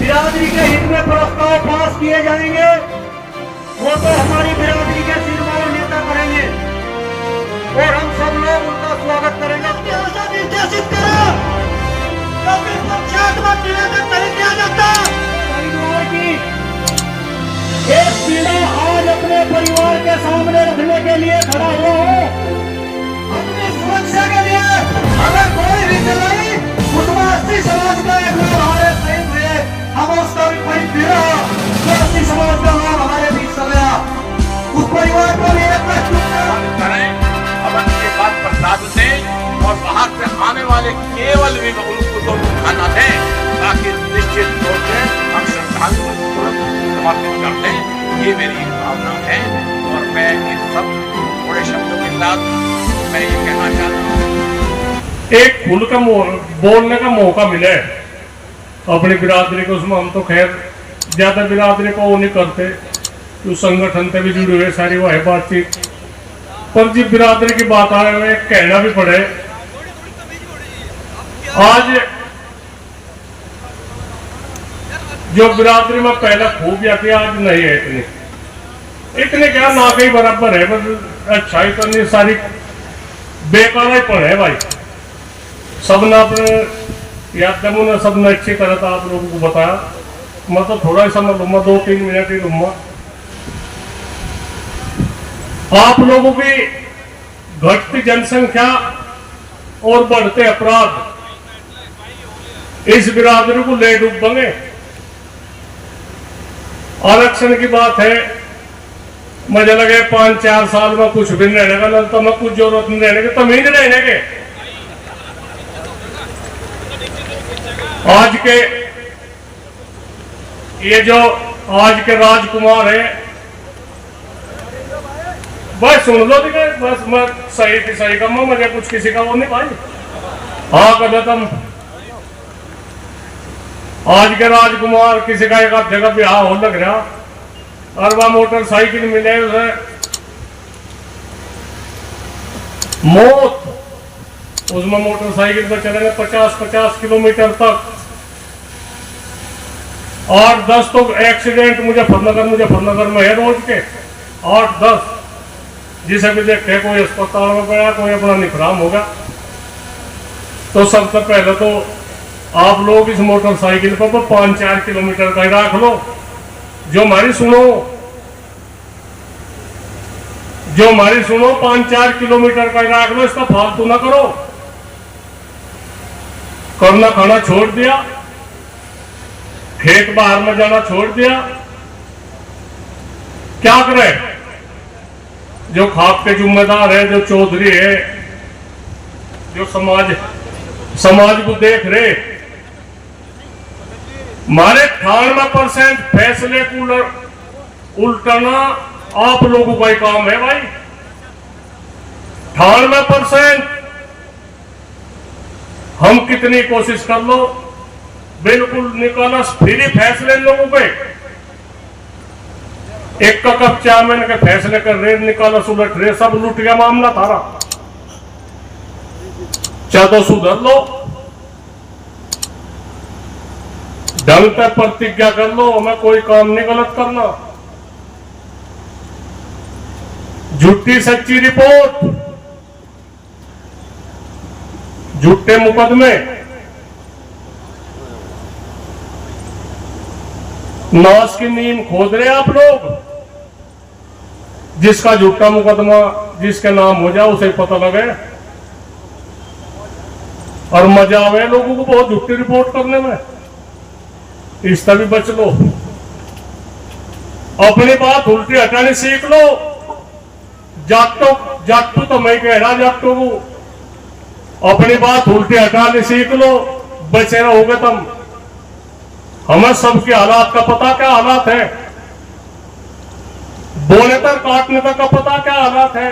बिरादरी के हित में प्रस्ताव पास किए जाएंगे वो तो हमारी बिरादरी के सिरमौर नेता करेंगे और हम सब लोग उनका स्वागत करेंगे। ऐसा निर्देशित करो क्योंकि पंचायत में निवेदन नहीं किया जाता। परिवार की एक पीड़ा आज अपने परिवार के सामने रखने के लिए खड़ा हुआ हूँ। अपनी सुरक्षा के लिए अगर कोई भी चलाई उसमें 80 समाज का एक लोग हमारे शहीद हुए, हम उसका भी कोई पीड़ा जो 80 समाज का लोग हमारे बीच से गया उस परिवार को भी एक करें, अवन के बाद प्रसाद दें और बाहर से आने वाले केवल भी उनको खाना दें ताकि निश्चित तौर से हम श्रद्धालु तुरंत समर्पित कर दें। ये मेरी भावना है और मैं इन सब थोड़े शब्दों के साथ मैं ये कहना चाहता हूँ एक खुल का बोलने का मौका मिले अपनी बिरादरी को, उसमें हम तो खैर ज्यादा बिरादरी को वो नहीं करते, तो संगठन से भी जुड़े हुए सारी वो है बातचीत, पर जब बिरादरी की बात आए हुए कहना भी पड़े। आज जो बिरादरी में पहले खूबियां थी आज नहीं है इतने क्या ना कहीं बराबर है, बस अच्छाई करनी सारी बेकार ही पड़े है भाई। सबने अपने याद ने सबने अच्छी तरह था आप लोगों को बताया। मैं तो थोड़ा ही समय लूंगा, 2-3 मिनट ही लूंगा। आप लोगों की घटती जनसंख्या और बढ़ते अपराध इस बिरादरी को ले डूबेंगे। आरक्षण की बात है, मुझे लगे 5-4 साल में कुछ भी नहीं रहेगा, तो मैं कुछ जरूरत नहीं रहने की, तमीज रहने के। आज के ये जो आज के राजकुमार है, बस सुन लो दिखे, बस मैं सही की सही का मुझे कुछ किसी का वो नहीं भाई। हाँ कर तुम आज के राजकुमार किसी का एक जगह ब्याह हो लग रहा और वह मोटरसाइकिल मिले उसे मौत, उसमें मोटरसाइकिल पर चलेंगे 50-50 किलोमीटर तक। 8-10 तो एक्सीडेंट मुजफ्फरनगर में है रोज के 8-10, जिसे भी देखते कोई अस्पताल में पड़ा, कोई अपना निफराम होगा। तो सबसे पहले तो आप लोग इस मोटरसाइकिल पर 5-4 किलोमीटर का ही रख लो। जो हमारी सुनो 5-4 किलोमीटर का ही रख लो, इसका फालतू ना करो। करना खाना छोड़ दिया, खेत बाहर में जाना छोड़ दिया, क्या करें? जो खाप के जिम्मेदार है, जो चौधरी है, जो समाज को देख रहे, हमारे 98% फैसले को उल्टाना आप लोगों का ही काम है भाई। 98% हम कितनी कोशिश कर लो, बिल्कुल निकाला फ्री फैसले लोगों पे। एक का कप चावल के फैसले कर रहे, निकाला उलट रहे, सब लूट गया मामला थारा। चाहे तो सुधर लो, ढंग पे प्रतिज्ञा कर लो, हमें कोई काम नहीं गलत करना। झूठी सच्ची रिपोर्ट, झूठे मुकदमे, नाश की नींव खोद रहे आप लोग। जिसका झूठा मुकदमा जिसके नाम हो जाए उसे पता लगे और मजा आवे लोगों को बहुत झूठी रिपोर्ट करने में। इससे भी बच लो, अपनी बात उल्टी हटानी सीख लो। जाटू तो मैं कह रहा, जाटू को अपनी बात उल्टी हटानी सीख लो, बचे रहोगे तुम। हमें सबके हालात का पता क्या हालात है, बोले तक काटने तक का पता क्या हालात है।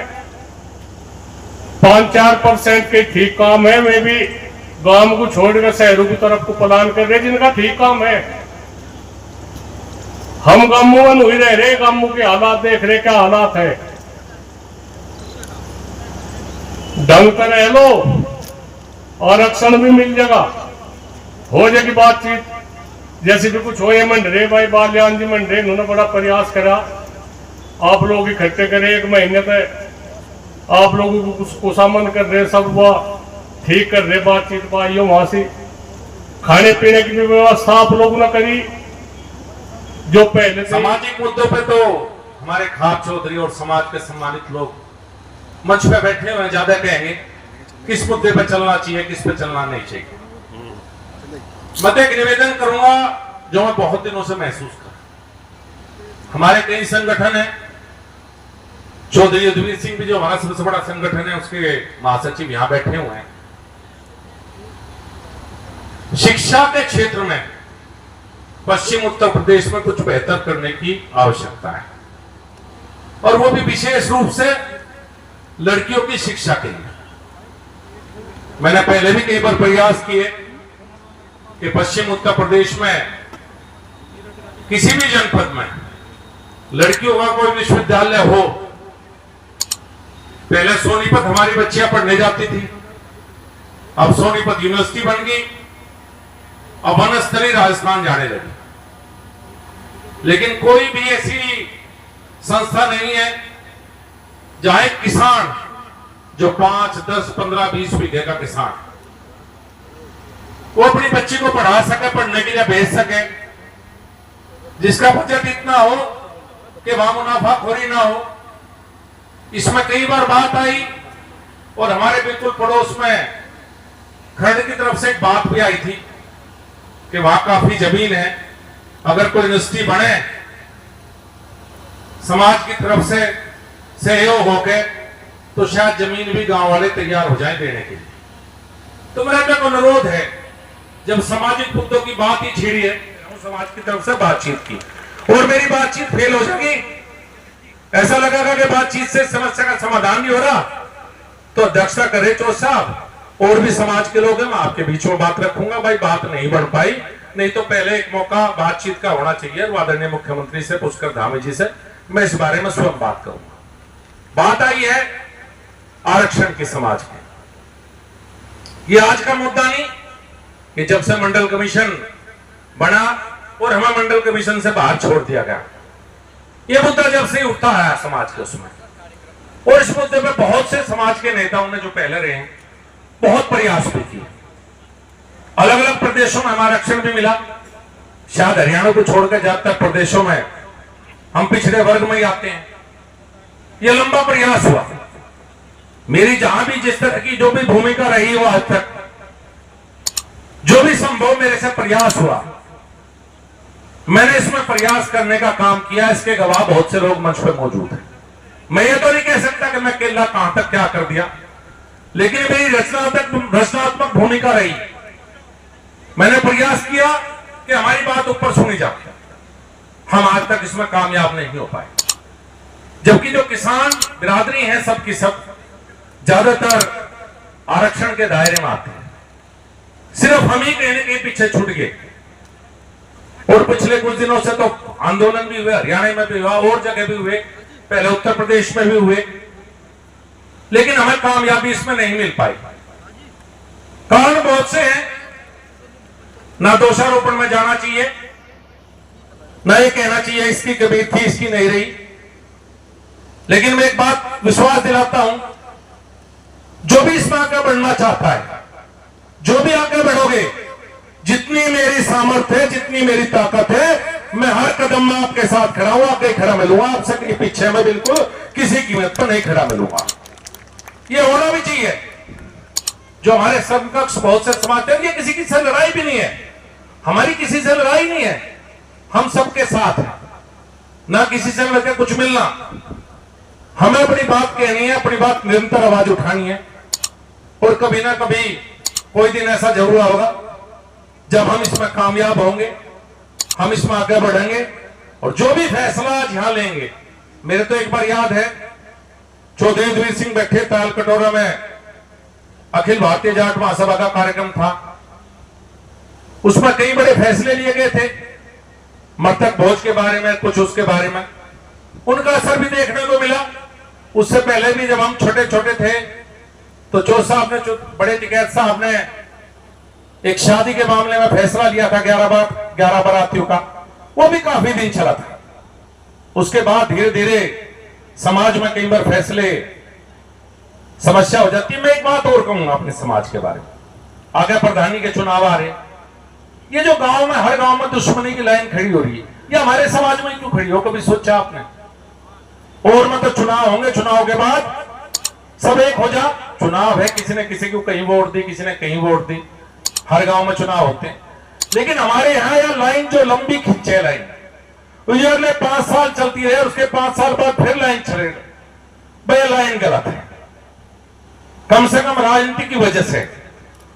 5-4% के ठीक काम है, मैं भी गांव को छोड़कर शहरों की तरफ को पलायन कर रहे जिनका ठीक काम है। हम गांवों में नहीं रह रहे, गांवों के हालात देख रहे क्या हालात है। ढंग कर रह लो, आरक्षण भी मिल जाएगा, हो जाएगी बातचीत। जैसे भी कुछ हो, ये मंडरे भाई बाल्यान जी मंडरे, इन्होंने बड़ा प्रयास करा, आप लोग इकट्ठे करे, 1 महीने तक आप लोगों को कुशामन कर रहे, सब वह ठीक कर रहे, बातचीत पाइयो, वहां से खाने पीने की भी व्यवस्था आप लोगों ने करी जो पहले। सामाजिक मुद्दों पे तो हमारे खाप चौधरी और समाज के सम्मानित लोग मंच पे बैठे हुए ज्यादा कहेंगे किस मुद्दे पे चलना चाहिए, किस पे चलना नहीं चाहिए। मैं तो एक निवेदन करूंगा जो मैं बहुत दिनों से महसूस कर, हमारे कई संगठन है, चौधरी युद्धवीर सिंह भी जो हमारा सबसे बड़ा संगठन है उसके महासचिव यहां बैठे हुए हैं। शिक्षा के क्षेत्र में पश्चिम उत्तर प्रदेश में कुछ बेहतर करने की आवश्यकता है, और वो भी विशेष रूप से लड़कियों की शिक्षा के लिए। मैंने पहले भी कई बार प्रयास किए कि पश्चिम उत्तर प्रदेश में किसी भी जनपद में लड़कियों का कोई विश्वविद्यालय हो। पहले सोनीपत हमारी बच्चियां पढ़ने जाती थी, अब सोनीपत यूनिवर्सिटी बन गई, अब वनस्थली राजस्थान जाने लगी, लेकिन कोई भी ऐसी संस्था नहीं है जहां एक किसान जो 5, 10, 15, 20 बीघे का किसान वो अपनी बच्ची को पढ़ा सके, पढ़ने के लिए भेज सके, जिसका बजट इतना हो कि वहां मुनाफाखोरी ना हो। इसमें कई बार बात आई, और हमारे बिल्कुल पड़ोस में खंड की तरफ से एक बात भी आई थी कि वहां काफी जमीन है, अगर कोई यूनिवर्सिटी बने समाज की तरफ से सहयोग होके तो शायद जमीन भी गांव वाले तैयार हो जाए देने के लिए। तो मेरा एक अनुरोध है, जब सामाजिक मुद्दों की बात ही छेड़ी है, समाज की तरफ से बातचीत की और मेरी बातचीत फेल हो जाएगी, ऐसा लगेगा कि बातचीत से समस्या का समाधान नहीं हो रहा, तो अध्यक्षता करे चौधरी साहब, और भी समाज के लोग हैं, मैं आपके बीच में बात रखूंगा। भाई बात नहीं बढ़ पाई, नहीं तो पहले एक मौका बातचीत का होना चाहिए, आदरणीय मुख्यमंत्री से, पुष्कर धामी जी से मैं इस बारे में स्वयं बात करूंगा। बात आई है आरक्षण की समाज की, ये आज का मुद्दा नहीं कि जब से मंडल कमीशन बना और हमें मंडल कमीशन से बाहर छोड़ दिया गया, ये मुद्दा जब से उठता है समाज के उसमें, और इस मुद्दे में बहुत से समाज के नेताओं ने जो पहले रहे हैं बहुत प्रयास भी किए। अलग अलग प्रदेशों में हमारा आरक्षण भी मिला, शायद हरियाणा को छोड़कर ज्यादातर प्रदेशों में हम पिछड़े वर्ग में ही आते हैं। यह लंबा प्रयास हुआ, मेरी जहां भी जिस तरह की जो भी भूमिका रही हो आज तक, जो भी संभव मेरे से प्रयास हुआ, मैंने इसमें प्रयास करने का काम किया। इसके गवाह बहुत से लोग मंच पर मौजूद हैं। मैं ये तो नहीं कह सकता कि मैं अकेला कहां तक क्या कर दिया, लेकिन मेरी रचनात्मक भूमिका रही। मैंने प्रयास किया कि हमारी बात ऊपर सुनी जाए, हम आज तक इसमें कामयाब नहीं हो पाए। जबकि जो किसान बिरादरी है सब की सब ज्यादातर आरक्षण के दायरे में आते हैं, सिर्फ हम ही कहीं न कहीं पीछे छूट गए। और पिछले कुछ दिनों से तो आंदोलन भी हुए, हरियाणा में भी हुआ और जगह भी हुए, पहले उत्तर प्रदेश में भी हुए, लेकिन हमें कामयाबी इसमें नहीं मिल पाई। कारण बहुत से हैं, ना दोषारोपण में जाना चाहिए, ना ये कहना चाहिए इसकी कमी थी इसकी नहीं रही, लेकिन मैं एक बात विश्वास दिलाता हूं, जो भी इसमें आगे बढ़ना चाहता है, जो भी आगे बढ़ोगे, जितनी मेरी सामर्थ्य है, जितनी मेरी ताकत है, मैं हर कदम में आपके साथ खड़ा हूं, आगे खड़ा मिलूंगा, आपसे कहीं पीछे में बिल्कुल किसी कीमत पर नहीं खड़ा मिलूंगा। ये होना भी चाहिए। जो हमारे समकक्ष बहुत से समाज है, ये किसी की से लड़ाई भी नहीं है, हमारी किसी से लड़ाई नहीं है, हम सबके साथ हैं, ना किसी से लड़के कुछ मिलना। हमें अपनी बात कहनी है, अपनी बात निरंतर आवाज उठानी है, और कभी ना कभी कोई दिन ऐसा जरूर होगा जब हम इसमें कामयाब होंगे, हम इसमें आगे बढ़ेंगे, और जो भी फैसला आज यहां लेंगे, मेरे तो एक बार याद है चौधरी युद्धवीर सिंह बैठे ताल कटोरा में, अखिल भारतीय जाट महासभा का कार्यक्रम था, उसमें कई बड़े फैसले लिए गए थे, मृतक भोज के बारे में, कुछ उसके बारे में, उनका असर भी देखने को मिला। उससे पहले भी जब हम छोटे छोटे थे तो चौधरी साहब ने, बड़े टिकैत साहब ने एक शादी के मामले में फैसला लिया था, 11 बारातियों का, वो भी काफी दिन चला था। उसके बाद धीरे धीरे समाज में कई बार फैसले समस्या हो जाती है। मैं एक बात और कहूंगा अपने समाज के बारे में, आगे प्रधानी के चुनाव आ रहे, ये जो गांव में हर गांव में दुश्मनी की लाइन खड़ी हो रही है, ये हमारे समाज में क्यों खड़ी हो, कभी सोचा आपने? और में तो चुनाव होंगे, चुनाव के बाद सब एक हो जा, चुनाव है, किसी ने किसी को कहीं वोट दी, किसी ने कहीं वोट दी, हर गांव में चुनाव होते हैं। लेकिन हमारे यहाँ यह लाइन जो लंबी खिंचे लाइन, ये अगले 5 साल चलती है, उसके 5 साल बाद फिर लाइन चलेगा, भाई लाइन गलत है। कम से कम राजनीति की वजह से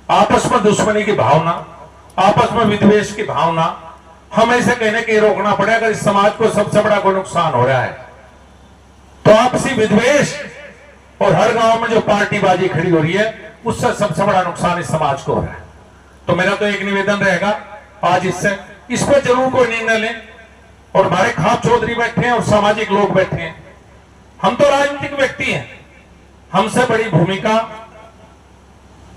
आपस में दुश्मनी की भावना, आपस में विद्वेष की भावना, हमें इसे कहने के रोकना पड़ेगा। इस समाज को सबसे बड़ा कोई नुकसान हो रहा है तो आपसी विद्वेष और हर गांव में जो पार्टीबाजी खड़ी हो रही है, उससे सबसे बड़ा नुकसान इस समाज को हो रहा है। तो मेरा तो एक निवेदन रहेगा आज इस पर जरूर कोई निर्णय लें। और हमारे खाप चौधरी बैठे हैं और सामाजिक लोग बैठे हैं, हम तो राजनीतिक व्यक्ति हैं, हमसे बड़ी भूमिका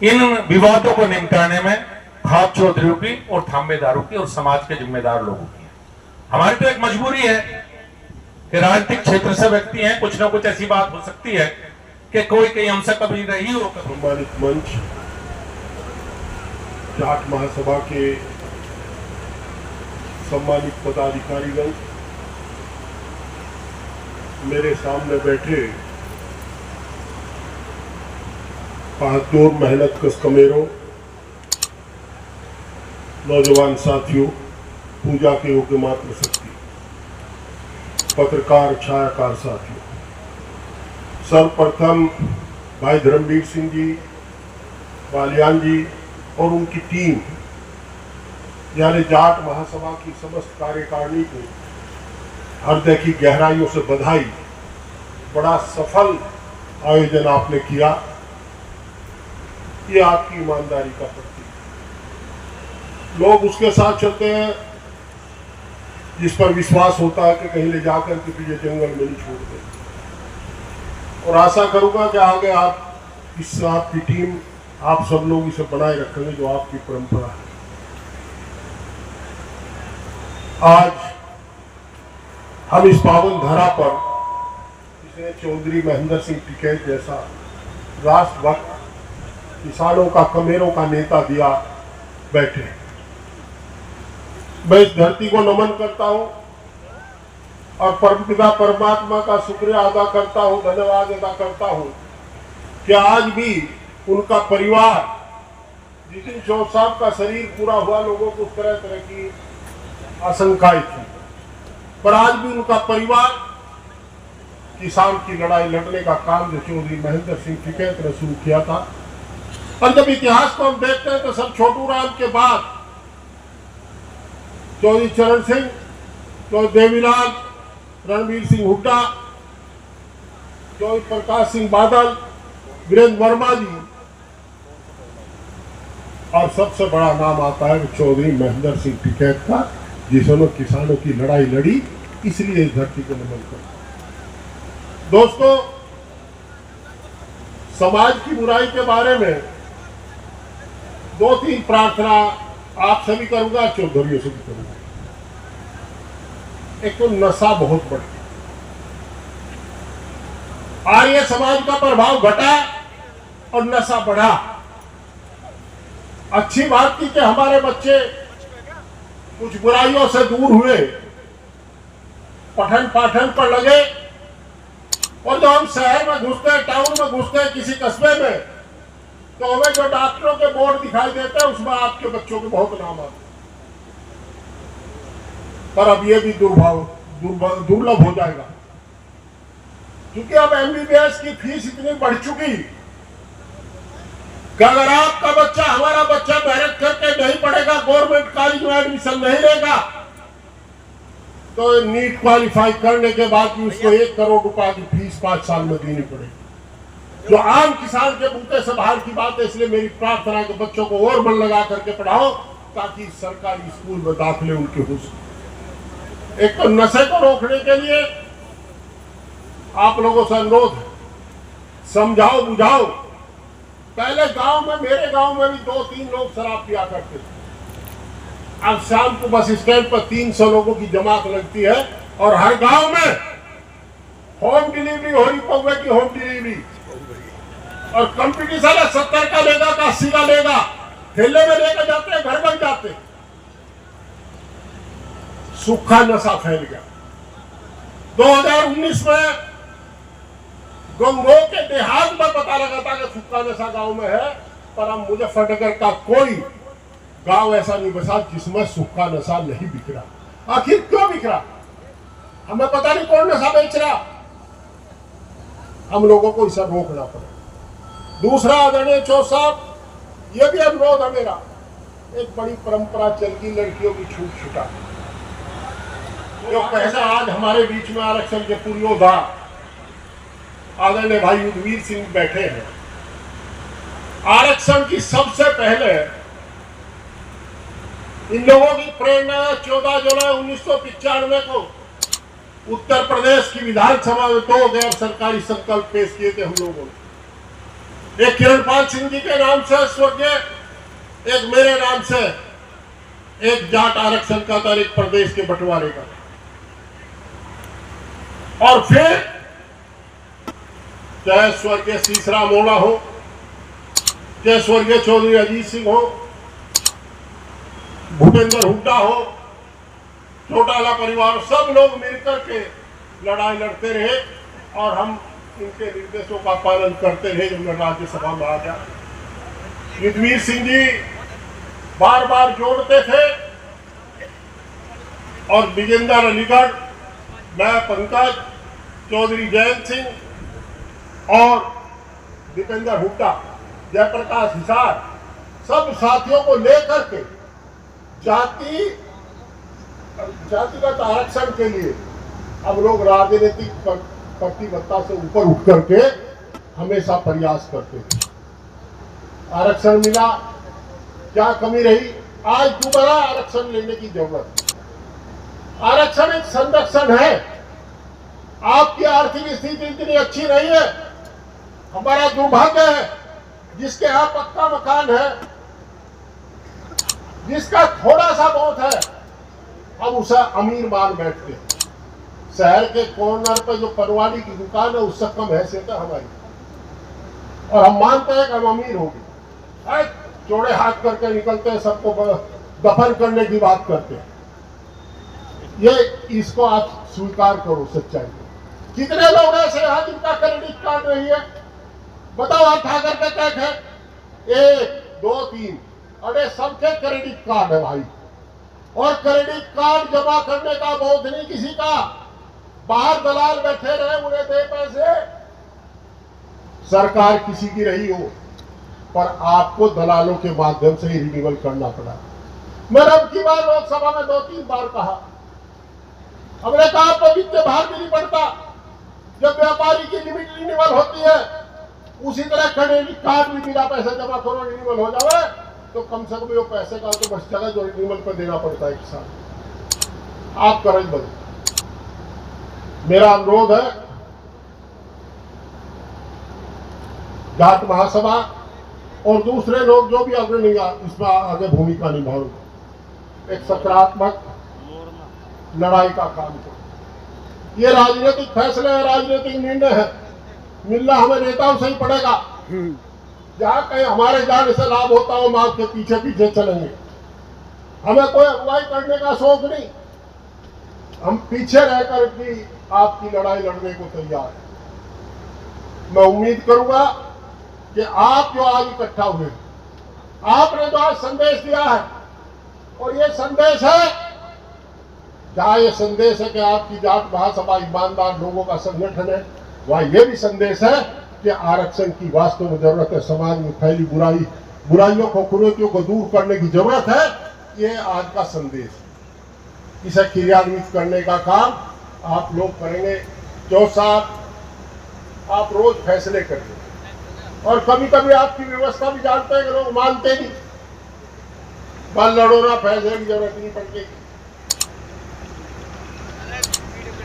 इन विवादों को निपटाने में खाप चौधरियों की और थांबेदारों की और समाज के जिम्मेदार लोगों की है। हमारी तो एक मजबूरी है कि राजनीतिक क्षेत्र से व्यक्ति हैं, कुछ ना कुछ ऐसी बात हो सकती है कि कोई कहीं हमसे कभी रही हो। सम्मानित मंच, जाट महासभा के सम्मानित पदाधिकारीगण, मेरे सामने बैठे बहादुर मेहनत कश कमेरों, नौजवान साथियों, पूजा के योग्य मात्र शक्ति, पत्रकार छायाकार साथियों, सर्वप्रथम भाई धर्मवीर सिंह जी, बालियान जी और उनकी टीम यानी जाट महासभा की समस्त कार्यकारिणी को हृदय की गहराइयों से बधाई। बड़ा सफल आयोजन आपने किया, ये आपकी ईमानदारी का प्रतीक। लोग उसके साथ चलते हैं जिस पर विश्वास होता है कि कहीं ले जाकर के पीछे जंगल में नहीं छोड़ दे। और आशा करूंगा कि आगे आप इस आपकी टीम, आप सब लोग इसे बनाए रखेंगे जो आपकी परंपरा है। आज हम इस पावन धरा पर जिसे चौधरी महेंद्र सिंह टिकैत जैसा राष्ट्रभक्त, किसानों का, कमेरों का नेता दिया बैठे, मैं इस धरती को नमन करता हूं और परमपिता परमात्मा का शुक्रिया अदा करता हूं, धन्यवाद अदा करता हूं कि आज भी उनका परिवार, जिस दिन चौथ साहब का शरीर पूरा हुआ, लोगों को तरह तरह की आशंकाएं थी, पर आज भी उनका परिवार किसान की लड़ाई लड़ने का काम जो चौधरी महेंद्र सिंह टिकैत ने शुरू किया था। और जब इतिहास को हम देखते हैं तो सर छोटू राम के बाद चौधरी चरण सिंह, चौधरी देवीलाल, रणवीर सिंह हुड्डा, चौधरी प्रकाश सिंह बादल, वीरेंद्र वर्मा जी, और सबसे बड़ा नाम आता है चौधरी महेंद्र सिंह टिकैत का, जिन्होंने किसानों की लड़ाई लड़ी। इसलिए इस धरती को नमन करता। दोस्तों, समाज की बुराई के बारे में 2-3 प्रार्थना आप सभी करूंगा, चौधरियों से भी करूंगा। एक तो नशा बहुत बढ़ गया, आर्य समाज का प्रभाव घटा और नशा बढ़ा। अच्छी बात थी कि हमारे बच्चे कुछ बुराइयों से दूर हुए, पठन पाठन पर लगे, और जब हम शहर में घुसते हैं, टाउन में घुसते हैं, किसी कस्बे में, तो हमें जो डॉक्टरों के बोर्ड दिखाई देते हैं उसमें आपके बच्चों के बहुत नाम आते हैं। पर अब ये भी दुर्लभ हो जाएगा, क्योंकि अब एमबीबीएस की फीस इतनी बढ़ चुकी कि अगर आपका बच्चा, हमारा बच्चा मेहनत करके नहीं पढ़ेगा, गवर्नमेंट कॉलेज में एडमिशन नहीं लेगा, तो नीट क्वालिफाई करने के बाद भी उसको 1 करोड़ रुपए की फीस 5 साल में देनी पड़ेगी, जो आम किसान के बूते से बाहर की बात है। इसलिए मेरी प्रार्थना है कि बच्चों को और मन लगा करके पढ़ाओ, ताकि सरकारी स्कूल में दाखिले उनके हो सके। एक तो नशे को रोकने के लिए आप लोगों से अनुरोध है, समझाओ बुझाओ। पहले गांव में, मेरे गांव में भी 2-3 लोग शराब पिया करते थे, अब शाम को बस स्टैंड पर 300 लोगों की जमात लगती है और हर गांव में होम डिलीवरी हो रही, पौवे की होम डिलीवरी। और कंपटीशन है, 70 का लेगा का 80 का लेगा, ठेले में लेकर जाते हैं, घर बन जाते। सूखा नशा फैल गया। 2019 में गंगो के देहात में पता लगा था कि सूखा नशा गांव में है, पर हम मुजफ्फरनगर का कोई गांव ऐसा नहीं बसा जिसमें सूखा नशा नहीं बिक रहा। आखिर क्यों बिक रहा? हमें पता नहीं कौन नशा बेच रहा। हम लोगों को इसे रोकना पड़ेगा। दूसरा, आदरणीय चौधरी साहब, यह भी अनुरोध है मेरा, एक बड़ी परंपरा चल गई लड़कियों की छूट छुटा, जो पहले आज हमारे बीच में आरक्षण के पुरोधा आदरणीय भाई युद्धवीर सिंह बैठे हैं। आरक्षण की सबसे पहले इन लोगों की प्रेरणा 14 जुलाई 1995 को उत्तर प्रदेश की विधानसभा में 2 गैर सरकारी संकल्प पेश किए थे हम लोगों ने। एक किरणपाल सिंह जी के नाम से स्वर्गीय, एक मेरे नाम से, एक जाट आरक्षण का था, एक प्रदेश के बंटवारे का। और फिर चाहे स्वर्गीय सीसरा मोड़ा हो, चाहे स्वर्गीय चौधरी अजीत सिंह हो, भूपेंद्र हुड्डा हो, चौटाला परिवार, सब लोग मिलकर के लड़ाई लड़ते रहे और हम इनके निर्देशों का पालन करते रहे। जब मैं राज्यसभा में आ गया, युद्धवीर सिंह जी बार बार जोड़ते थे और विजेंद्र अलीगढ़, मैं पंकज, चौधरी जयंत सिंह और दीपेंद्र हुड्डा, जयप्रकाश हिसार, सब साथियों को लेकर के जातिगत आरक्षण के लिए हम लोग राजनीतिक प्रतिबद्धता से ऊपर उठ करके हमेशा प्रयास करते थे। आरक्षण मिला, क्या कमी रही? आज दोबारा आरक्षण लेने की जरूरत है। आरक्षण एक संरक्षण है। आपकी आर्थिक स्थिति इतनी अच्छी नहीं है, हमारा दुर्भाग्य है। जिसके यहाँ पक्का मकान है, जिसका थोड़ा सा बहुत है, हम उसे अमीर मान बैठते हैं। शहर के कॉर्नर पे जो पनवाड़ी की दुकान है, उससे कम हैसियत है हमारी, और हम मानते हैं कि हम अमीर होंगे। जोड़े हाथ करके निकलते हैं, सबको दफन करने की बात करते हैं। ये इसको आप स्वीकार करो, सच्चाई। कितने लोग ऐसे हैं जिनका क्रेडिट कार्ड नहीं है? बताओ, हाथ उठा करके क्या है? 1 2 3, अरे सबके क्रेडिट कार्ड है भाई। और क्रेडिट कार्ड जमा करने का बोझ नहीं किसी का। बाहर दलाल बैठे रहे, उन्हें दे पैसे। सरकार किसी की रही हो, पर आपको दलालों के माध्यम से ही रिन्यूअल करना पड़ा। मैंने अब की बार लोकसभा में 2-3 बार कहा, हमने कहा तो वित्तीय भार भी नहीं पड़ता। जब व्यापारी की लिमिट रिन्यूअल होती है, उसी तरह क्रेडिट कार्ड भी बिना पैसे जमा करो रिन्यूअल हो जाए, तो कम से कम वो पैसे का तो बच जाएगा जो रिन्यूअल पर देना पड़ता है एक साल। आप करें बदल। मेरा अनुरोध है, जाट महासभा और दूसरे लोग जो भी अग्रणी इसमें आगे भूमिका निभाएंगे, एक सकारात्मक लड़ाई का काम करो। ये राजनीतिक फैसले है, राजनीतिक निर्णय है, मिलना हमें नेताओं से ही पड़ेगा। जहां कहीं हमारे जाने से लाभ होता हो, हम आपके पीछे पीछे चलेंगे। हमें कोई अगुवाई करने का शौक नहीं, हम पीछे रहकर भी आपकी लड़ाई लड़ने को तैयार हैं। मैं उम्मीद करूंगा कि आप जो आज इकट्ठा हुए, आपने जो आज संदेश दिया है, और ये संदेश है, जहां ये संदेश है कि आपकी जाट महासभा ईमानदार लोगों का संगठन है, वहां ये भी संदेश है कि आरक्षण की वास्तव में जरूरत है। समाज में फैली बुराइयों को, कुरीतियों को दूर करने की जरूरत है। ये आज का संदेश है। इसे क्रियान्वित करने का काम आप लोग करेंगे। जो साहब, आप रोज फैसले करेंगे, और कभी कभी आपकी व्यवस्था भी जानते हैं कि लोग मानते नहीं, बल लड़ोना, फैसले की जरूरत नहीं पड़ती।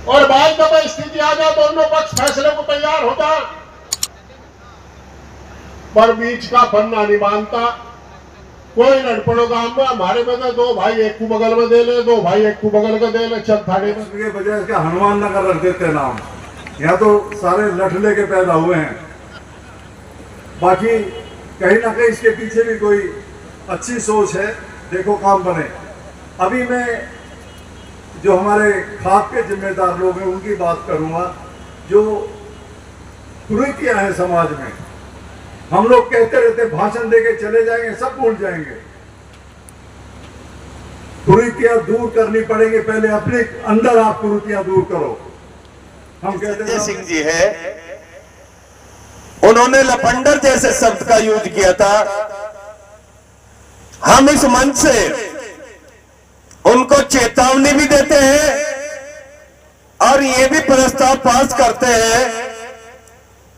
और बाद जब स्थिति आ जाए, दोनों पक्ष फैसले को तैयार हो जाए, पर बीच का बनना नहीं मानता। कोई लड़पड़ गांव में हमारे में तो दो भाई एक को बगल में दे ले, दो भाई एक को बगल का दे ले, चल थाने में। के बजाय इसका हनुमान नगर रख देते नाम। यहाँ तो सारे लठले के पैदा हुए हैं। बाकी कहीं ना कहीं इसके पीछे भी कोई अच्छी सोच है, देखो काम बने। अभी मैं जो हमारे खाप के जिम्मेदार लोग हैं उनकी बात करूंगा। जो कुरीतियां हैं समाज में, हम लोग कहते रहते भाषण देके चले जाएंगे, सब भूल जाएंगे। कुरीतियां दूर करनी पड़ेगी, पहले अपने अंदर आप कुरीतियां दूर करो। हम कहते संजय सिंह जी है, उन्होंने लफंडर जैसे शब्द का यूज किया था। हम इस मंच से उनको चेतावनी भी देते हैं और ये भी प्रस्ताव पास करते हैं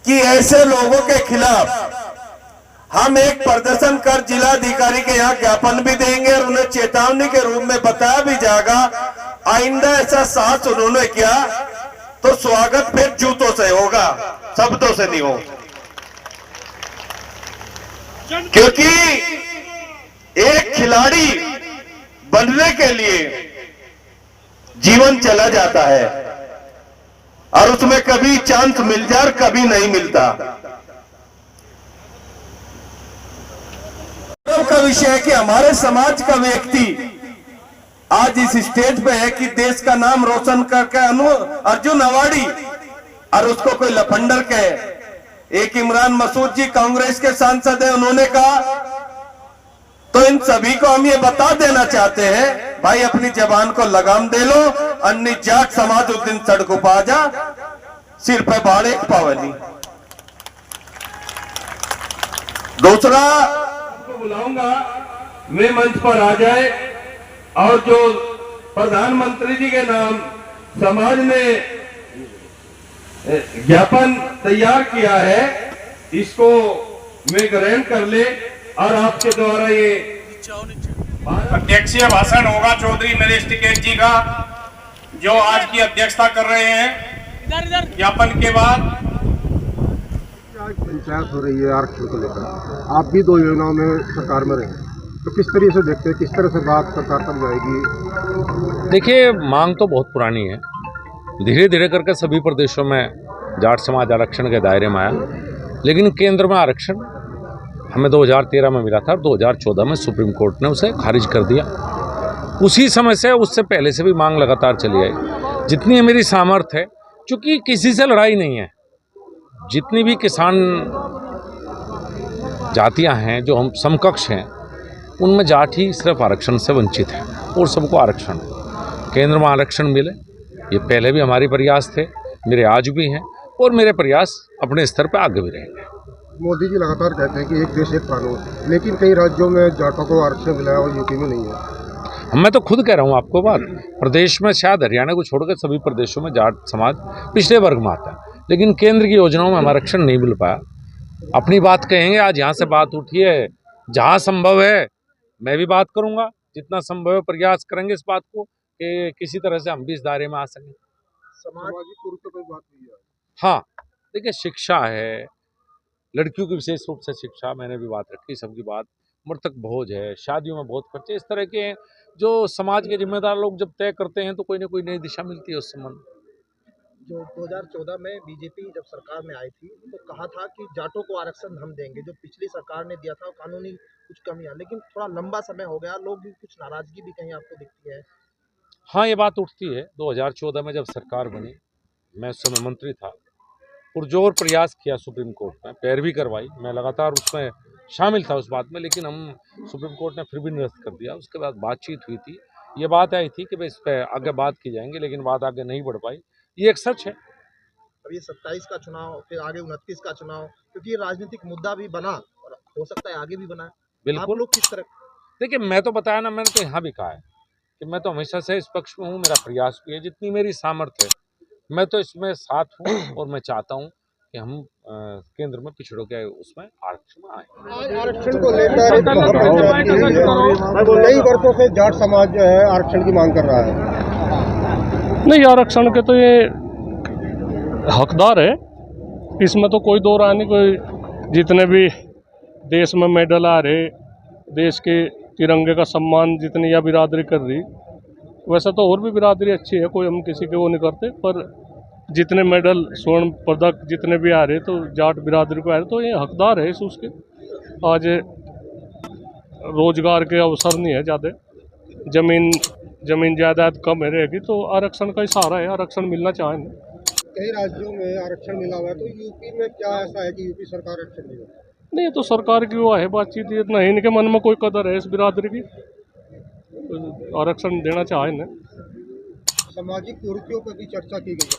कि ऐसे लोगों के खिलाफ हम एक प्रदर्शन कर जिलाधिकारी के यहाँ ज्ञापन भी देंगे और उन्हें चेतावनी के रूप में बताया भी जाएगा। आइंदा ऐसा साहस उन्होंने किया तो स्वागत फिर जूतों से होगा, शब्दों से नहीं हो। क्योंकि एक खिलाड़ी बनने के लिए जीवन चला जाता है और उसमें कभी चांस मिल जाए, कभी नहीं मिलता। का विषय है कि हमारे समाज का व्यक्ति आज इस स्टेज पे है कि देश का नाम रोशन करके अर्जुन अवार्डी और उसको कोई लफंडर कहे। एक इमरान मसूद जी कांग्रेस के सांसद हैं, उन्होंने कहा। तो इन सभी को हम ये बता देना चाहते हैं, भाई अपनी जबान को लगाम दे लो, अन्य जाट समाज उस दिन सड़कों पर आ जा, सिर पे बाढ़ एक पावनी। दूसरा बुलाऊंगा वे मंच पर आ जाए और जो प्रधानमंत्री जी के नाम समाज ने ज्ञापन तैयार किया है, इसको वे ग्रहण कर ले और आपके द्वारा ये अध्यक्षीय भाषण होगा चौधरी नरेश टिकैत जी का, जो आज की अध्यक्षता कर रहे हैं। ज्ञापन के बाद पंचायत हो रही है आरक्षण को लेकर, आप भी 2 योजनाओं में सरकार में रहे, तो किस तरीके से देखते हैं, किस तरह से बात सरकार तक जाएगी? देखिए, मांग तो बहुत पुरानी है। धीरे धीरे करके सभी प्रदेशों में जाट समाज आरक्षण के दायरे में आया, लेकिन केंद्र में आरक्षण हमें 2013 में मिला था और 2014 में सुप्रीम कोर्ट ने उसे खारिज कर दिया। उसी समय से, उससे पहले से भी मांग लगातार चली आई। जितनी मेरी सामर्थ्य है, चूँकि किसी से लड़ाई नहीं है, जितनी भी किसान जातियां हैं जो हम समकक्ष हैं, उनमें जाट ही सिर्फ आरक्षण से वंचित है और सबको आरक्षण है। केंद्र में आरक्षण मिले, ये पहले भी हमारे प्रयास थे, मेरे आज भी हैं और मेरे प्रयास अपने स्तर पर आगे भी रहेंगे। मोदी जी लगातार कहते हैं कि एक देश एक कानून, लेकिन कई राज्यों में जाटों को आरक्षण मिला है और यूपी में नहीं है। मैं तो खुद कह रहा हूँ आपको बात, प्रदेश में शायद हरियाणा को छोड़कर सभी प्रदेशों में जाट समाज पिछड़े वर्ग में आता है, लेकिन केंद्र की योजनाओं में हमें आरक्षण नहीं मिल पाया। अपनी बात कहेंगे, आज यहाँ से बात उठी है, जहाँ संभव है मैं भी बात करूँगा, जितना संभव है प्रयास करेंगे इस बात को कि किसी तरह से हम भी इस दायरे में आ सकें। सामाजिक कुरीतियों पर बात हुई है। हाँ, देखिए, शिक्षा है, लड़कियों की विशेष रूप से शिक्षा, मैंने भी बात रखी, सबकी बात, मृतक भोज है, शादियों में बहुत खर्चे, इस तरह के जो समाज के जिम्मेदार लोग जब तय करते हैं तो कोई ना कोई नई दिशा मिलती है उस संबंध। जो 2014 में बीजेपी जब सरकार में आई थी तो कहा था कि जाटों को आरक्षण हम देंगे, जो पिछली सरकार ने दिया था कानूनी कुछ कमियां, लेकिन थोड़ा लंबा समय हो गया, लोग भी कुछ नाराजगी भी कहीं आपको दिखती है? हाँ, ये बात उठती है। 2014 में जब सरकार बनी, मैं उस समय मंत्री था, पुरजोर प्रयास किया सुप्रीम कोर्ट में, पैरवी करवाई, मैं लगातार उसमें शामिल था उस बात में, लेकिन हम सुप्रीम कोर्ट ने फिर भी निरस्त कर दिया। उसके बाद बातचीत हुई थी, ये बात आई थी कि भाई इस पर आगे बात की जाएंगे, लेकिन बात आगे नहीं बढ़ पाई, ये एक सच है। अब ये 27 का चुनाव, फिर आगे 29 का चुनाव, क्योंकि ये राजनीतिक मुद्दा भी बना और हो सकता है आगे भी बना। बिल्कुल, लोग किस तरह? देखिए, मैं तो बताया ना, मैंने तो यहाँ भी कहा है कि मैं तो हमेशा से इस पक्ष में हूँ, मेरा प्रयास भी है, जितनी मेरी सामर्थ्य है मैं तो इसमें साथ हूँ और मैं चाहता हूँ कि हम केंद्र में पिछड़ों के उसमें आरक्षण में आए। आरक्षण को लेकर कई वर्षों से जाट समाज जो है आरक्षण की मांग कर रहा है। नहीं, आरक्षण के तो ये हकदार है, इसमें तो कोई दो राय नहीं। कोई जितने भी देश में मेडल आ रहे, देश के तिरंगे का सम्मान जितनी यह बिरादरी कर रही, वैसा तो और भी बिरादरी अच्छी है, कोई हम किसी के वो नहीं करते, पर जितने मेडल स्वर्ण पदक जितने भी आ रहे तो जाट बिरादरी को आ रहे, तो ये हकदार है इस उसके। आज रोजगार के अवसर नहीं है ज़्यादा, जमीन जायदाद कम है रहेगी, तो आरक्षण का ही सहारा है, आरक्षण मिलना चाहिए। कई राज्यों में आरक्षण मिला हुआ है, तो यूपी में क्या ऐसा है कि यूपी सरकार आरक्षण नहीं देती? नहीं, तो सरकार की वो है बातचीत, इतना है इनके मन में कोई कदर है इस बिरादरी की, तो आरक्षण देना चाहिए ना। सामाजिक कुरीतियों पर भी चर्चा की गई है।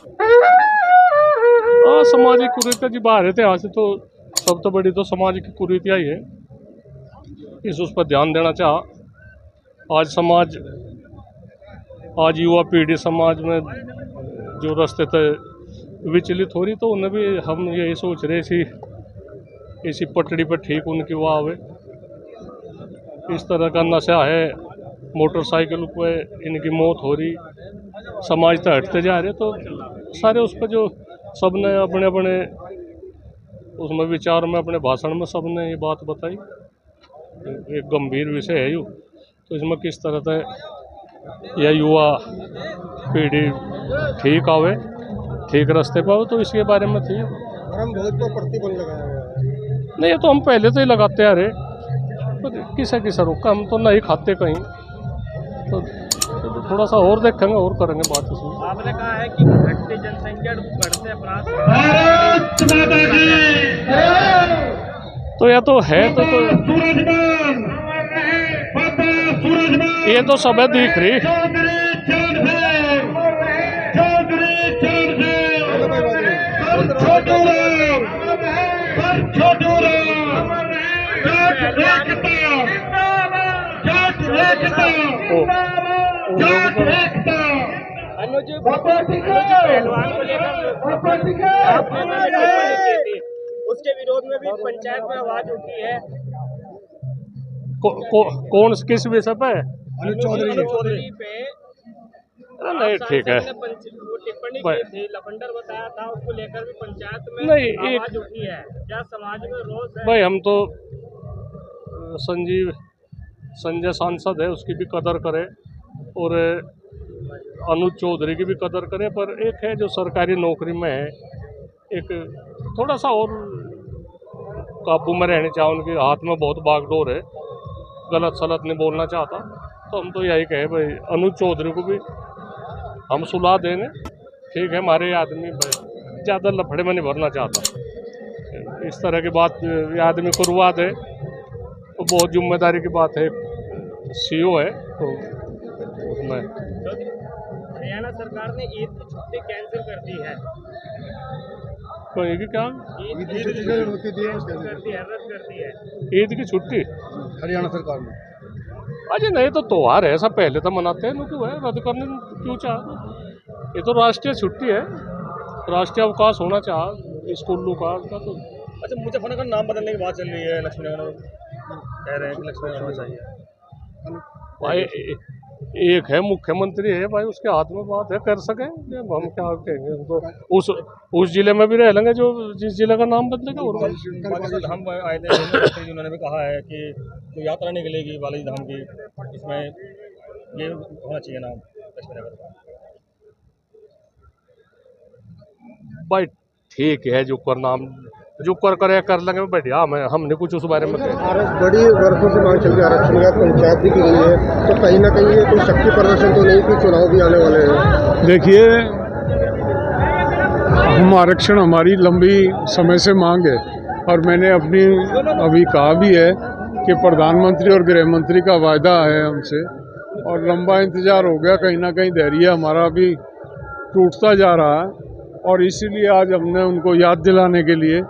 हाँ, सामाजिक कुरीतियाँ जी बाहर इतिहास से तो सबसे बड़ी तो सामाजिक कुरीतियाँ ही है, इस उस पर ध्यान देना चाह। आज युवा पीढ़ी समाज में जो रास्ते थे विचलित हो रही, तो उन्हें भी हम यही सोच रहे इसी पटड़ी पर ठीक उनकी वो आवे। इस तरह का नशा है, मोटरसाइकिल पे इनकी मौत हो रही, समाज तो हटते जा रहे, तो सारे उस पर जो सबने अपने अपने उसमें विचार में अपने भाषण में सबने ये बात बताई, एक गंभीर विषय है यू, तो इसमें किस तरह से यह युवा पीढ़ी ठीक आवे, ठीक रास्ते पर आवे, तो इसके बारे में थी। हम बहुत पर प्रतिबंध लगाया गया है। नहीं, ये तो हम पहले तो ही लगाते आ रहे, तो किसे रोका, हम तो नहीं खाते कहीं, तो थोड़ा सा और देखेंगे और करेंगे बात इसमें। आपने कहा है कि घटती जनसंख्या बढ़ते अपराध, तो यह तो है, तो ये तो सब है दिख रही। अनुज पहलवान को लेकर उसके विरोध में भी पंचायत में आवाज उठी है। कौन किस विषय पे? अनुज चौधरी पे नहीं, ठीक है, टिप्पणी की थी, लफंडर बताया था, उसको लेकर भी पंचायत में नहीं आवाज उठी है। क्या समाज में रोष है? भाई, हम तो संजय सांसद है, उसकी भी कदर करें और अनुज चौधरी की भी कदर करें, पर एक है जो सरकारी नौकरी में है, एक थोड़ा सा और काबू में रहने चाहिए, उनके हाथ में बहुत बागडोर है, गलत सलत नहीं बोलना चाहता, तो हम तो यही कहे भाई अनुज चौधरी को भी हम सुलह देने, ठीक है, हमारे आदमी ज़्यादा लफड़े में नहीं भरना चाहता, इस तरह की बात ये आदमी करवा दे तो बहुत जिम्मेदारी की बात है, सीओ है, तो उसमें हरियाणा सरकार ने ईद की छुट्टी कैंसिल कर दी है। तो ये क्या ईद की छुट्टी रद्द कर दी है। ईद की छुट्टी हरियाणा सरकार ने अजय नहीं, तो त्योहार है, ऐसा पहले तो मनाते हैं, क्यों है रद्द करने क्यों चाह? ये तो राष्ट्रीय छुट्टी है, राष्ट्रीय अवकाश होना चाह स्कूलों का। तो अच्छा, मुजफ्फरनगर का नाम बदलने की बात चल रही है, लक्ष्मीनगर कह रहे हैं कि लक्ष्मीनगर होना चाहिए। भाई एक है मुख्यमंत्री है भाई, उसके हाथ में बात है, कर सके, हम क्या कहेंगे, तो उस जिले में भी रह लेंगे जो जिस जिले का नाम बदलेगा। और हम आए थे, उन्होंने भी कहा है कि जो यात्रा निकलेगी बालाजी धाम की, इसमें ये होना चाहिए नाम लक्ष्मीनगर का। भाई ठीक है, जो कर नाम जो कर लेंगे बढ़िया, हमने कुछ उस बारे में बड़ी वर्षों से मांग चल रही है आरक्षण का, पंचायत भी की गई है, तो कहीं ना कहीं ये कोई शक्ति प्रदर्शन तो नहीं कि चुनाव भी आने वाले हैं? देखिए, हम आरक्षण हमारी लंबी समय से मांग है, और मैंने अभी कहा भी है कि प्रधानमंत्री और गृह मंत्री का वायदा है हमसे, और लंबा इंतजार हो गया, कहीं ना कहीं धैर्य हमारा भी टूटता जा रहा है, और इसीलिए आज हमने उनको याद दिलाने के लिए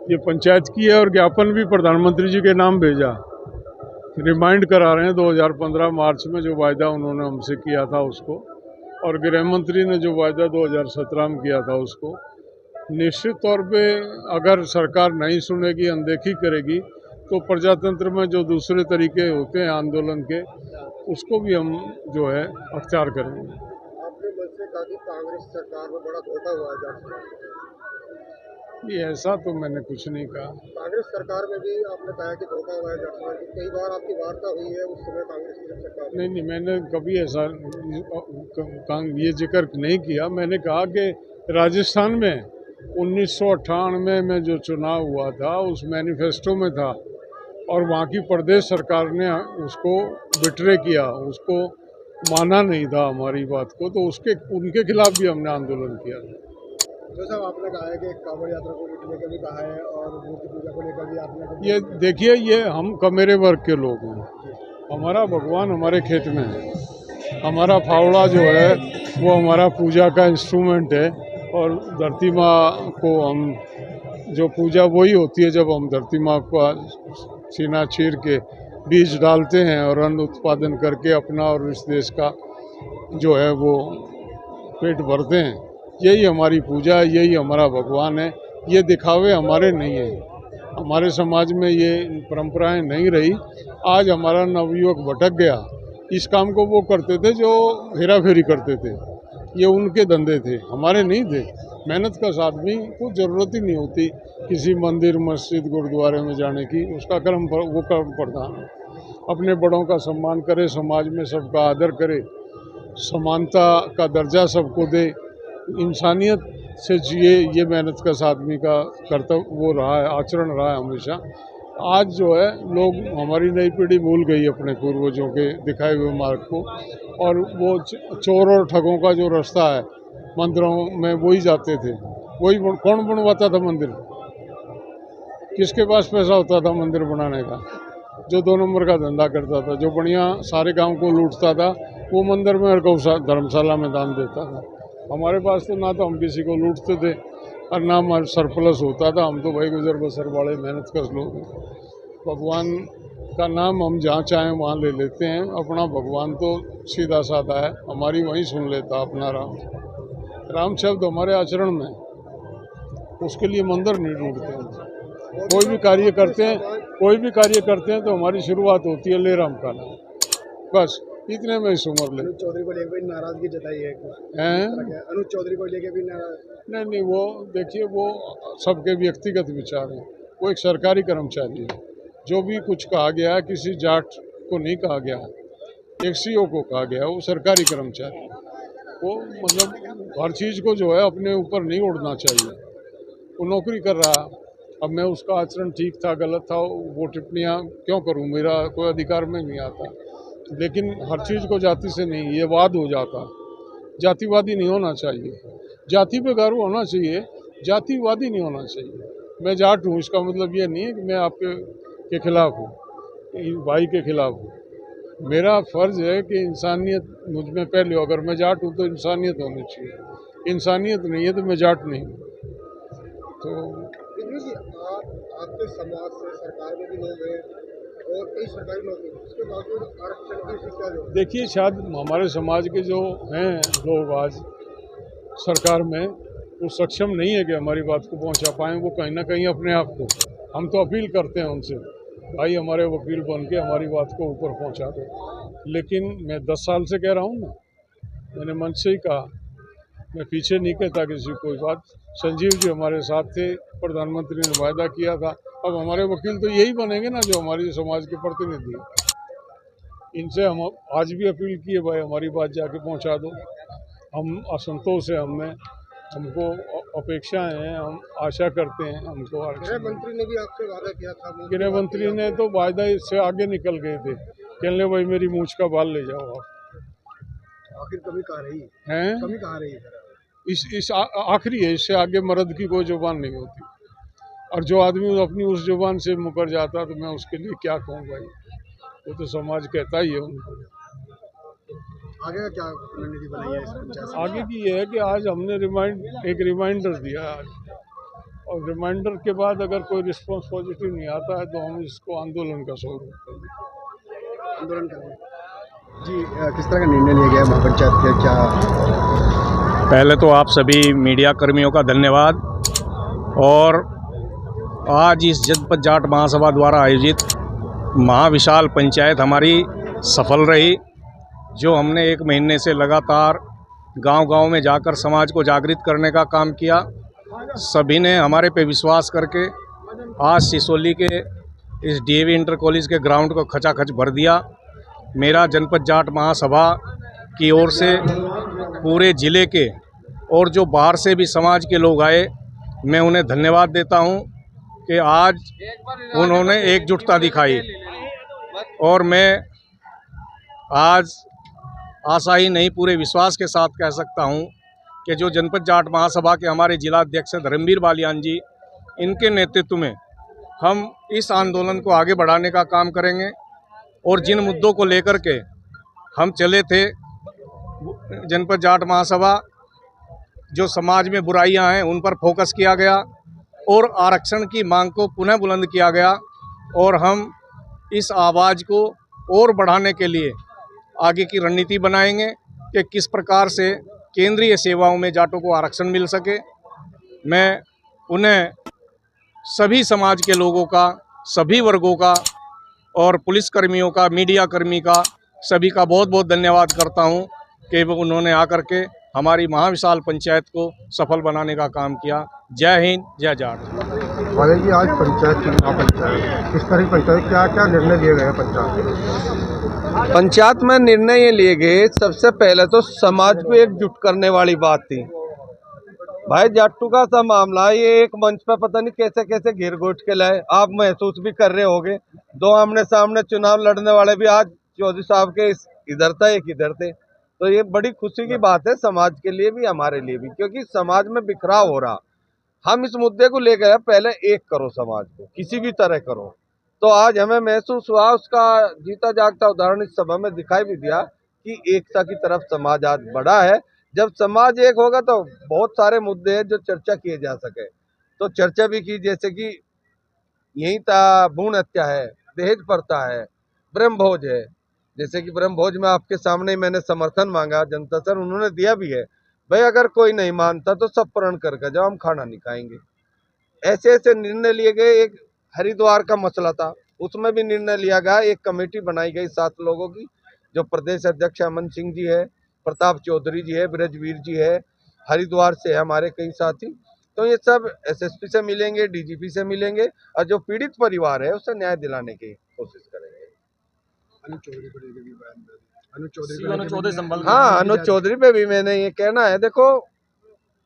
ये पंचायत की है, और ज्ञापन भी प्रधानमंत्री जी के नाम भेजा, रिमाइंड करा रहे हैं 2015 मार्च में जो वायदा उन्होंने हमसे किया था उसको, और गृह मंत्री ने जो वायदा 2017 में किया था उसको। निश्चित तौर पे अगर सरकार नहीं सुनेगी, अनदेखी करेगी, तो प्रजातंत्र में जो दूसरे तरीके होते हैं आंदोलन के, उसको भी हम जो है अख्तियार करेंगे। आपने मुझसे कहा कि कांग्रेस सरकार में बड़ा धोखा हुआ है, ये ऐसा तो मैंने कुछ नहीं कहा। कांग्रेस सरकार में भी आपने कहा कि धोखा हुआ है जाट समाज को, कई बार आपकी वार्ता हुई है उस समय कांग्रेस की जब सरकार में। नहीं, मैंने कभी ऐसा ये जिक्र नहीं किया। मैंने कहा कि राजस्थान में 1998 में जो चुनाव हुआ था उस मैनिफेस्टो में था और वहाँ की प्रदेश सरकार ने उसको बिट्रे किया, उसको माना नहीं था हमारी बात को, तो उनके खिलाफ भी हमने आंदोलन किया। जो साहब आपने कहा है कि कांवड़ यात्रा को लेकर भी कहा है और मूर्ति पूजा को लेकर भी आपने, ये देखिए, ये हम कमेरे वर्ग के लोग हैं, हमारा भगवान हमारे खेत में है, हमारा फावड़ा जो है वो हमारा पूजा का इंस्ट्रूमेंट है और धरती माँ को हम जो पूजा वही होती है जब हम धरती माँ का सीना चीर के बीज डालते हैं और अन्न उत्पादन करके अपना और इस देश का जो है वो पेट भरते हैं। यही हमारी पूजा है, यही हमारा भगवान है। ये दिखावे हमारे नहीं है, हमारे समाज में ये परंपराएं नहीं रही। आज हमारा नवयुवक भटक गया, इस काम को वो करते थे जो हेरा फेरी करते थे, ये उनके धंधे थे, हमारे नहीं थे। मेहनत का आदमी को ज़रूरत ही नहीं होती किसी मंदिर मस्जिद गुरुद्वारे में जाने की, उसका वो कर्म प्रधान है। अपने बड़ों का सम्मान करे, समाज में सबका आदर करे, समानता का दर्जा सबको दे, इंसानियत से जिए, ये मेहनत का आदमी का कर्तव्य वो रहा है, आचरण रहा है हमेशा। आज जो है लोग, हमारी नई पीढ़ी भूल गई अपने पूर्वजों के दिखाए हुए मार्ग को, और वो चोर और ठगों का जो रास्ता है मंदिरों में वही जाते थे। वही कौन बनवाता था मंदिर? किसके पास पैसा होता था मंदिर बनाने का? जो 2 नंबर का धंधा करता था, जो बढ़िया सारे गांव को लूटता था, वो मंदिर में और धर्मशाला में दान देता था। हमारे पास तो ना तो हम किसी को लूटते थे और ना हमारा सरप्लस होता था। हम तो भाई गुजर बसर वाले मेहनत कश लोग हैं। भगवान का नाम हम जहाँ चाहें वहाँ ले लेते हैं। अपना भगवान तो सीधा साधा है, हमारी वहीं सुन लेता अपना राम शब्द हमारे आचरण में, उसके लिए मंदिर नहीं ढूंढते हैं। कोई भी कार्य करते हैं तो हमारी शुरुआत होती है ले राम का नाम, बस इतने में ही उम्र ले। अनुज चौधरी को लेकर भी नाराजगी जताई है अनुज चौधरी को लेकर भी नहीं, वो देखिए, वो सबके व्यक्तिगत विचार हैं। वो एक सरकारी कर्मचारी है, जो भी कुछ कहा गया है किसी जाट को नहीं कहा गया, एक सीओ को कहा गया, वो सरकारी कर्मचारी है। वो मतलब हर चीज़ को जो है अपने ऊपर नहीं उड़ना चाहिए। वो नौकरी कर रहा है, अब मैं उसका आचरण ठीक था गलत था वो टिप्पणियाँ क्यों करूँ, मेरा कोई अधिकार में नहीं आता। लेकिन हर चीज़ को जाति से नहीं, ये वाद हो जाता। जातिवादी नहीं होना चाहिए, जाति पे गर्व होना चाहिए, जातिवादी नहीं होना चाहिए। मैं जाट हूँ इसका मतलब ये नहीं है कि मैं आपके खिलाफ हूँ, भाई के खिलाफ हूँ। मेरा फ़र्ज़ है कि इंसानियत मुझ में पहले हो। अगर मैं जाट हूँ तो इंसानियत होनी चाहिए, इंसानियत नहीं है तो मैं जाट नहीं हूँ। तो आपके समाज से सरकार में भी लोग हैं और कई सरकारी लोग हैं, उसके बावजूद आरक्षण की शिक्षा जो देखिए, शायद हमारे समाज के जो हैं लोग आज सरकार में वो सक्षम नहीं है कि हमारी बात को पहुंचा पाएँ। वो कहीं ना कहीं अपने आप को, हम तो अपील करते हैं उनसे, भाई हमारे वकील बन के हमारी बात को ऊपर पहुंचा दो। लेकिन मैं 10 साल से कह रहा हूँ ना, मैंने मन से ही कहा, मैं पीछे नहीं कहता किसी कोई बात। संजीव जी हमारे साथ थे, प्रधानमंत्री ने वायदा किया था। अब हमारे वकील तो यही बनेंगे ना जो हमारे समाज के प्रतिनिधि हैं। इनसे हम आज भी अपील किए, भाई हमारी बात जाके पहुंचा दो। हम असंतोष है, हमको अपेक्षाएं हैं, हम आशा करते हैं हमको। गृह मंत्री ने भी आपसे वादा किया था। गृह मंत्री ने तो वायदा इससे आगे निकल गए थे, कहने भाई मेरी मूंछ का बाल ले जाओ आप। आखिर कमी कहाँ रही है? कमी कहाँ रही है? इस आखिरी है, इससे आगे मर्द की कोई जुबान नहीं होती। और जो आदमी अपनी उस जुबान से मुकर जाता तो मैं उसके लिए क्या कहूँ भाई, वो तो समाज कहता ही है उनको। आगे का क्या रणनीति बनाई है इस पंचायत? आगे की ये है कि आज हमने एक रिमाइंडर दिया आज, और रिमाइंडर के बाद अगर कोई रिस्पांस पॉजिटिव नहीं आता है तो हम इसको आंदोलन का स्वरूप करेंगे। आंदोलन करेंगे जी। किस तरह का निर्णय लिया गया महापंचायत के? क्या पहले तो आप सभी मीडिया कर्मियों का धन्यवाद। और आज इस जनपद जाट महासभा द्वारा आयोजित महाविशाल पंचायत हमारी सफल रही। जो हमने 1 महीने से लगातार गांव-गांव में जाकर समाज को जागृत करने का काम किया, सभी ने हमारे पे विश्वास करके आज सिसोली के इस डीएवी इंटर कॉलेज के ग्राउंड को खचाखच भर दिया। मेरा जनपद जाट महासभा की ओर से पूरे ज़िले के और जो बाहर से भी समाज के लोग आए, मैं उन्हें धन्यवाद देता हूं कि आज उन्होंने एकजुटता दिखाई। और मैं आज आशा ही नहीं पूरे विश्वास के साथ कह सकता हूं कि जो जनपद जाट महासभा के हमारे जिलाध्यक्ष धर्मवीर बालियान जी, इनके नेतृत्व में हम इस आंदोलन को आगे बढ़ाने का काम करेंगे। और जिन मुद्दों को लेकर के हम चले थे, जनपद जाट महासभा जो समाज में बुराइयां हैं उन पर फोकस किया गया और आरक्षण की मांग को पुनः बुलंद किया गया। और हम इस आवाज़ को और बढ़ाने के लिए आगे की रणनीति बनाएंगे कि किस प्रकार से केंद्रीय सेवाओं में जाटों को आरक्षण मिल सके। मैं उन्हें सभी समाज के लोगों का, सभी वर्गों का और पुलिसकर्मियों का, मीडिया कर्मी का, सभी का बहुत बहुत धन्यवाद करता हूं कि वो उन्होंने आकर के हमारी महाविशाल पंचायत को सफल बनाने का काम किया। जय हिंद, जय जाट। वाले जी, आज पंचायत चुनाव, पंचायत किस तरह की पंचायत, क्या क्या निर्णय लिए गए पंचायत? पंचायत में निर्णय ये लिए गए, सबसे पहले तो समाज को एकजुट करने वाली बात थी। भाई जाट्टू का सा मामला, ये एक मंच पे पता नहीं कैसे कैसे घेर घोट के लाए। आप महसूस भी कर रहे होंगे, दो आमने सामने चुनाव लड़ने वाले भी आज चौधरी साहब के इधर था, एक इधर थे। तो ये बड़ी खुशी की बात है समाज के लिए भी, हमारे लिए भी, क्योंकि समाज में बिखराव हो रहा। हम इस मुद्दे को लेकर पहले एक करो, समाज को किसी भी तरह करो। तो आज हमें महसूस हुआ, उसका जीता जागता उदाहरण इस सभा में दिखाई भी दिया कि एकता की तरफ समाज आज बढ़ा है। जब समाज एक होगा तो बहुत सारे मुद्दे हैं जो चर्चा किए जा सके, तो चर्चा भी की, जैसे कि यही था भ्रूण हत्या है, दहेज प्रथा है, ब्रह्म भोज है। जैसे कि ब्रह्म भोज में आपके सामने ही मैंने समर्थन मांगा जनता से, उन्होंने दिया भी है। भाई अगर कोई नहीं मानता तो सब प्रण करके जाओ, हम खाना नहीं खाएंगे। ऐसे ऐसे निर्णय लिए गए। एक हरिद्वार का मसला था, उसमें भी निर्णय लिया गया। एक कमेटी बनाई गई 7 लोगों की, जो प्रदेश अध्यक्ष अमन सिंह जी है, प्रताप चौधरी जी है, ब्रजवीर जी है, हरिद्वार से है हमारे कई साथी। तो ये सब एसएसपी से मिलेंगे, डीजीपी से मिलेंगे और जो पीड़ित परिवार है उसे न्याय दिलाने की कोशिश करेंगे। हाँ, अनुज चौधरी पे भी मैंने ये कहना है, देखो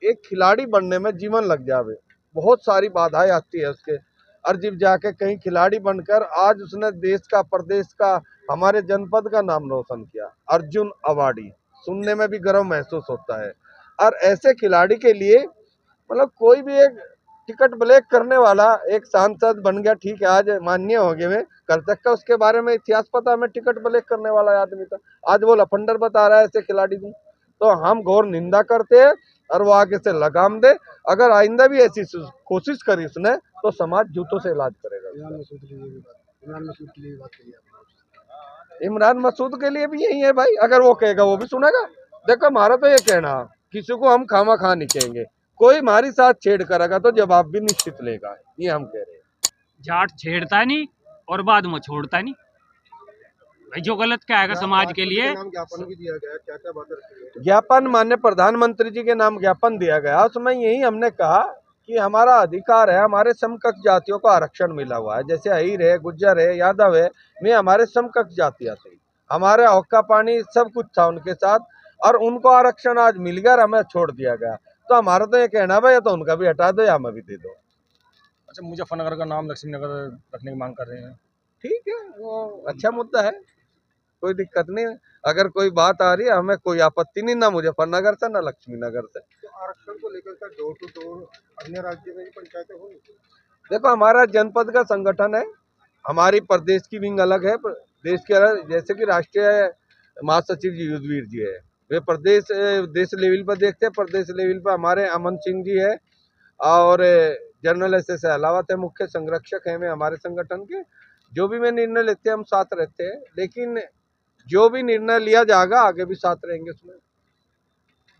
एक खिलाड़ी बनने में जीवन लग जावे, बहुत सारी बाधाएं आती है उसके, और जब जाके कहीं खिलाड़ी बनकर आज उसने देश का, प्रदेश का, हमारे जनपद का नाम रोशन किया। अर्जुन अवार्डी, सुनने में भी गर्व महसूस होता है। और ऐसे खिलाड़ी के लिए मतलब कोई भी एक टिकट ब्लैक करने वाला एक सांसद बन गया, ठीक है, आज मान्य हो गए, मैं कर सकता, उसके बारे में इतिहास पता, मैं टिकट ब्लैक करने वाला आदमी था, आज वो लफंडर बता रहा है ऐसे खिलाड़ी को। तो हम घोर निंदा करते हैं और वो आगे से लगाम दे। अगर आइंदा भी ऐसी कोशिश करी उसने तो समाज जूतों से इलाज करेगा। इमरान मसूद के लिए भी यही है भाई, अगर वो कहेगा वो भी सुनेगा। देखो हमारा तो ये कहना, किसी को हम खामा खा नहीं कहेंगे, कोई हमारी साथ छेड़ करेगा तो जवाब भी निश्चित लेगा, ये हम कह रहे हैं। जाट छेड़ता नहीं और बाद में छोड़ता नहीं भाई, जो गलत क्या है समाज के लिए। ज्ञापन भी दिया गया, क्या क्या बातें? ज्ञापन माननीय प्रधानमंत्री जी के नाम ज्ञापन दिया गया, उसमें यही हमने कहा कि हमारा अधिकार है, हमारे समकक्ष जातियों को आरक्षण मिला हुआ है, जैसे अहीर है, गुज्जर है, यादव है, में हमारे समकक्ष जातियां थी, हमारे हक्का पानी सब कुछ था उनके साथ, और उनको आरक्षण आज मिल गया और हमें छोड़ दिया गया। तो हमारा तो ये कहना भाई, तो उनका भी हटा दो या हमें भी दे दो। अच्छा, मुजफ्फरनगर का नाम लक्ष्मीनगर रखने की मांग कर रहे हैं, ठीक है, वो अच्छा मुद्दा है, कोई दिक्कत नहीं है। अगर कोई बात आ रही है, हमें कोई आपत्ति नहीं, ना मुजफ्फरनगर से ना लक्ष्मीनगर से। तो आरक्षण को लेकर डोर टू डोर अन्य राज्य में भी पंचायतें होंगी? देखो हमारा जनपद का संगठन है, हमारी प्रदेश की विंग अलग है, देश के अलग, जैसे कि राष्ट्रीय महासचिव जी युद्धवीर जी है, वे प्रदेश देश लेवल पर देखते हैं, प्रदेश लेवल पर हमारे अमन सिंह जी है, और जनरल एस अलावत है, मुख्य संरक्षक हैं वे हमारे संगठन के। जो भी मैं निर्णय लेते हैं हम साथ रहते हैं, लेकिन जो भी निर्णय लिया जाएगा आगे भी साथ रहेंगे उसमें।